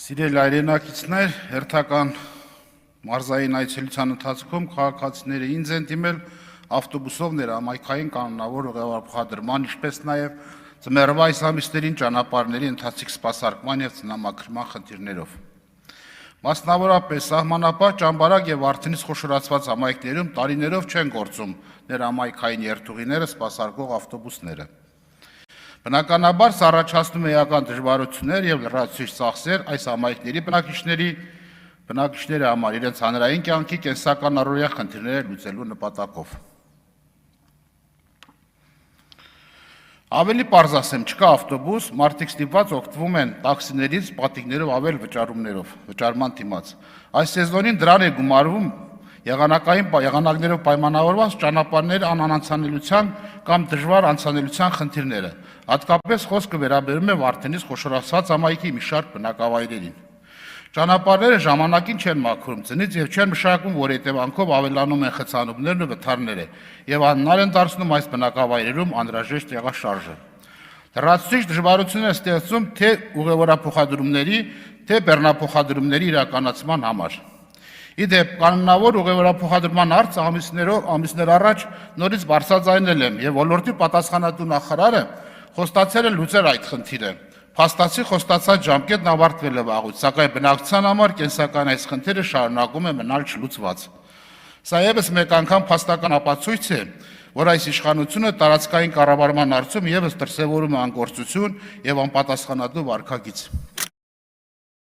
Սիրել այրենակիցներ, հերթական մարզային այցելության ընթացքում քաղաքացիները ինձ են դիմել ավտոբուսով ներամայքային կանոնավոր ուղևորափոխադրման, ինչպես նաև ձմեռվա այս ամիսներին ճանապարհների ընթացիկ սպասարկման և ծնամաքրման խնդիրներով։ Մասնավորապես սահմանապահ, ճամբարակ և Վարդենիս խոշորացված համայնքներում տարիներով չեն գործում ներամայքային երթուղիները սպասարկող ավտոբուսները։ Բնականաբար սա առաջացնում է էական դժվարություններ և լրացուցիչ ծախսեր այս համայնքների բնակիչների համար իրենց հանրային կյանքի կենսական առօրյա խնդիրները լուծելու նպատակով։ Ավելի պարզ ասեմ, չկա ավտոբուս, մարդիկ ստիպված օգտվում են տաքսիներից, պատիկներով ավել վճարման դիմաց։ Այս սեզոնին դրան է գումարվում եղանակներով պայմանավորված ճանապարհների անանցանելիության կամ դժվար անցանելիության խնդիրները, հատկապես խոսքը վերաբերում է Վարդենիս խոշորացված համայնքի մի շարք բնակավայրերին։ Ճանապարհները ժամանակին չեն մաքրում, ձնից և չեն մշակում, որ հետևանքով ավելանում են խցանումներն ու վթարները և անհնար են դարձնում այս բնակավայրերում անհրաժեշտ տեղաշարժը։ Լրացուցիչ դժվարություններ են ստեղծում թե ուղևորափոխադրումների, թե բեռնափոխադրումների իրականացման համար։ Ի դեպ, կանոնավոր ուղևորափոխադրման հարցը ամիսներ առաջ նորից բարձրաձայնել եմ և ոլորտի պատասխանատու նախարարը խոստացել է լուծել այդ խնդիրը։ Փաստացի խոստացած ժամկետն ավարտվել է վաղուց, սակայն բնակչության համար կենսական այս խնդիրը շարունակում է մնալ չլուծված։ Սա ևս մեկ անգամ փաստական ապացույց է, որ այս իշխանությունը տարածքային կառավարման հարցում ևս դրսևորում է անգործություն և անպատասխանատու վարքագիծ։